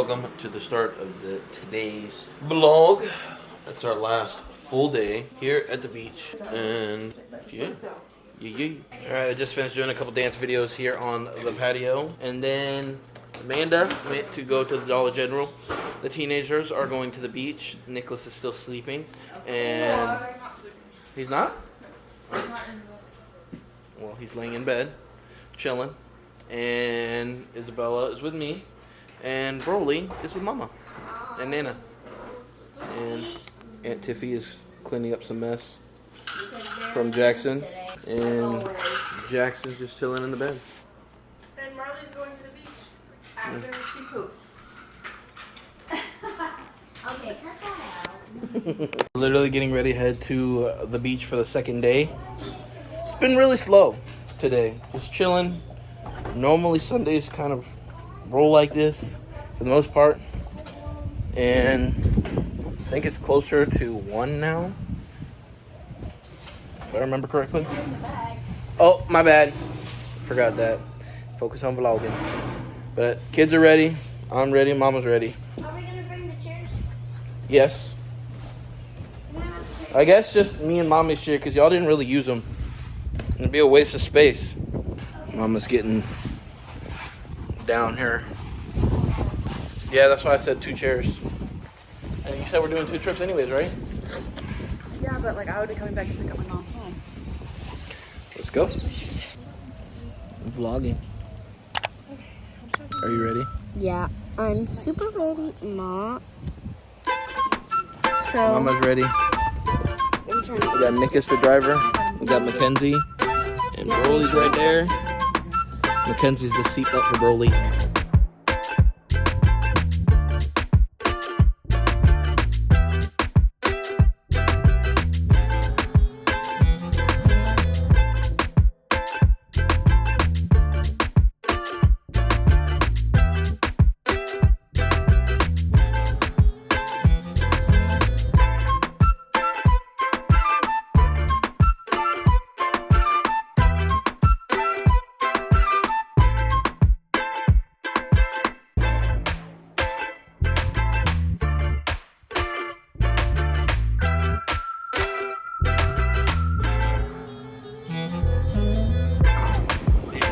welcome to the start of today's vlog. It's our last full day here at the beach, and yeah. Alright, I just finished doing a couple dance videos here on the patio, and then Amanda went to go to the Dollar General. The teenagers are going to the beach. Nicholas is still sleeping, and he's not? Well, he's laying in bed, chilling, and Isabella is with me, and Broly is with Mama and Nana, and Aunt Tiffy is cleaning up some mess from Jackson, and Jackson's just chilling in the bed. And Marley's going to the beach after she pooped. Okay, cut that out. Literally getting ready to head to the beach for the second day. It's been really slow today, just chilling. Normally Sundays kind of roll like this for the most part, and I think it's closer to 1 now, if I remember correctly. Oh, my bad, forgot that. Focus on vlogging. But kids are ready, I'm ready, Mama's ready. Are we gonna bring the chairs? Yes, I guess just me and Mommy's chair, because y'all didn't really use them. It'd be a waste of space. Mama's getting down here. Yeah, that's why I said 2 chairs. And you said we're doing 2 trips anyways, right? Yeah, but like I would be coming back to pick up my mom's home. Let's go. I'm vlogging. Are you ready? Yeah, I'm super ready, Ma. So Mama's ready. I'm trying to We got Nicholas the driver. We got Mackenzie. And Broly's right there. Mackenzie's the seatbelt for Broly.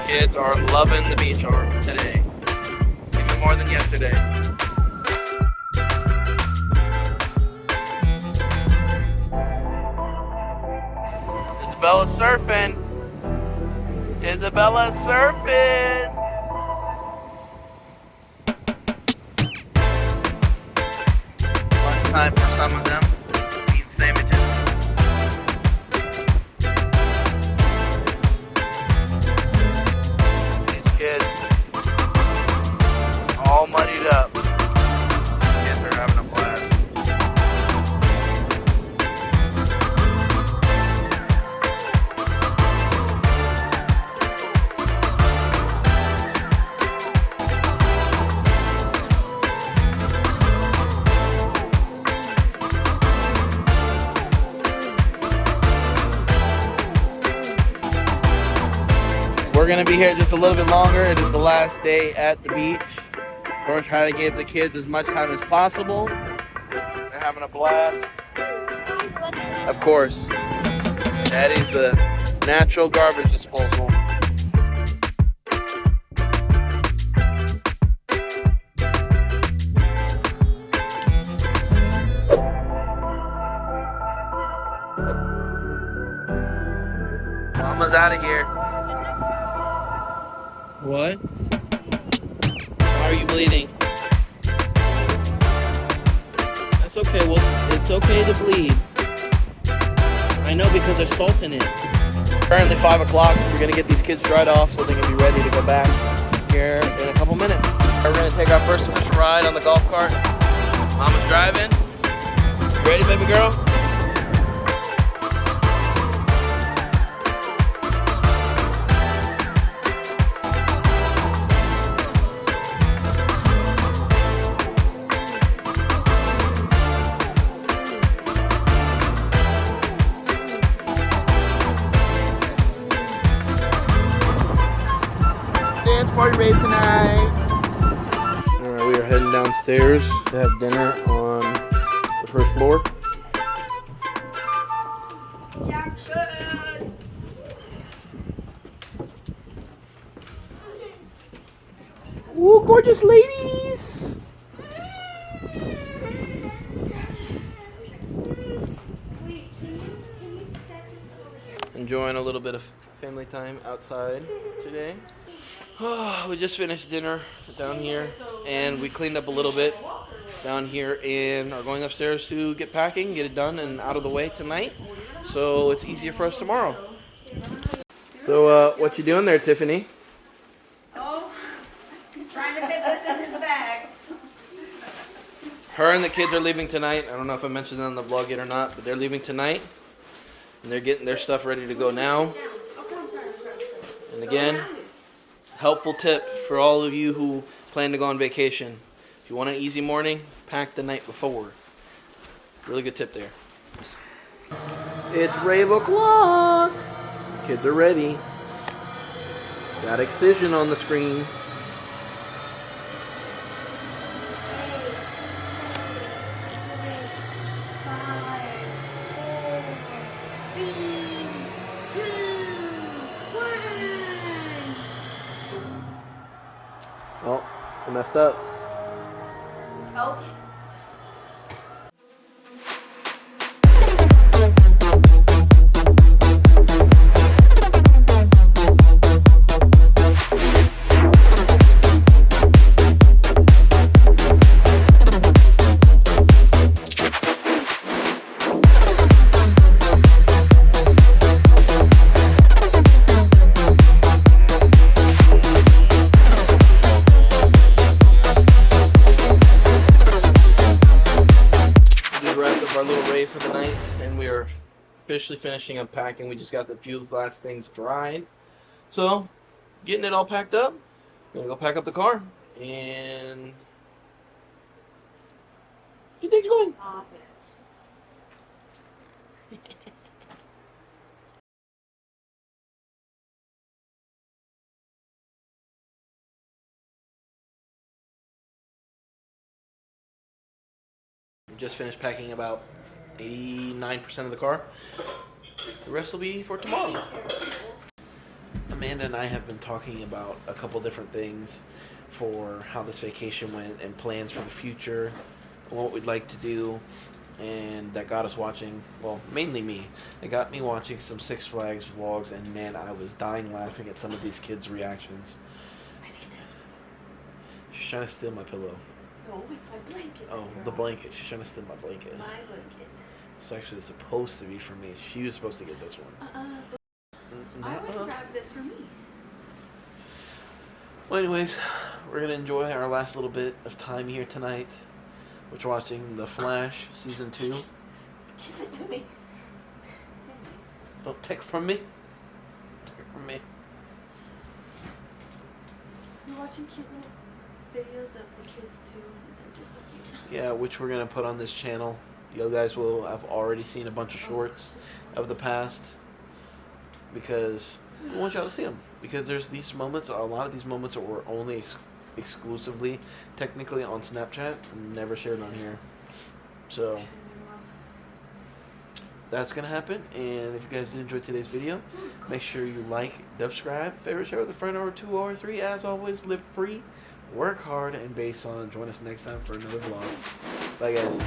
Kids are loving the beach arm today, even more than yesterday. Isabella's surfing. Isabella's surfing. Lunchtime for some of them. Eating sandwiches. All muddied up. Kids are having a blast. We're gonna be here just a little bit longer. It is the last day at the beach. We're trying to give the kids as much time as possible. They're having a blast. Of course, Daddy's the natural garbage disposal. Mama's out of here. What? Why are you bleeding? That's okay. Well, it's okay to bleed. I know, because there's salt in it. Currently 5 o'clock. We're going to get these kids dried off so they can be ready to go back here in a couple minutes. We're going to take our first official ride on the golf cart. Mama's driving. You ready, baby girl? Party rave tonight. Alright, we are heading downstairs to have dinner on the first floor. Jackson! Ooh, gorgeous ladies! Enjoying a little bit of family time outside today. We just finished dinner down here, and we cleaned up a little bit down here and are going upstairs to get packing, get it done and out of the way tonight, so it's easier for us tomorrow. So what you doing there, Tiffany? Oh, trying to fit this in his bag. Her and the kids are leaving tonight. I don't know if I mentioned it on the vlog yet or not, but they're leaving tonight, and they're getting their stuff ready to go now. And again, helpful tip for all of you who plan to go on vacation. If you want an easy morning, pack the night before. Really good tip there. It's rave o'clock. Kids are ready. Got Excision on the screen. Oh, I messed up. Oh. Our little rave for the night, and we are officially finishing unpacking. We just got the few last things dried, so getting it all packed up. We're gonna go pack up the car, and you think you're going? Stop it. We just finished packing about 89% of the car. The rest will be for tomorrow. Amanda and I have been talking about a couple different things for how this vacation went and plans for the future, what we'd like to do, and that got us watching, well, mainly me. It got me watching some Six Flags vlogs, and man, I was dying laughing at some of these kids' reactions. I need this. She's trying to steal my pillow. No, it's my blanket. Oh, the blanket. She's trying to steal my blanket. My blanket. It's actually supposed to be for me. She was supposed to get this one. I would grab this for me. Well, anyways, we're going to enjoy our last little bit of time here tonight. We're watching The Flash Season 2. Give it to me. Anyways. Don't take from me. Take from me. We're watching cute little videos of the kids too. And they're just so cute. Yeah, which we're going to put on this channel. You guys will have already seen a bunch of shorts of the past, because we want y'all to see them. Because there's these moments, a lot of these moments that were only exclusively, technically on Snapchat, never shared on here. So that's going to happen. And if you guys did enjoy today's video, make sure you like, subscribe, favorite, share with a friend or two or three. As always, live free, work hard, and base on. Join us next time for another vlog. Bye, guys.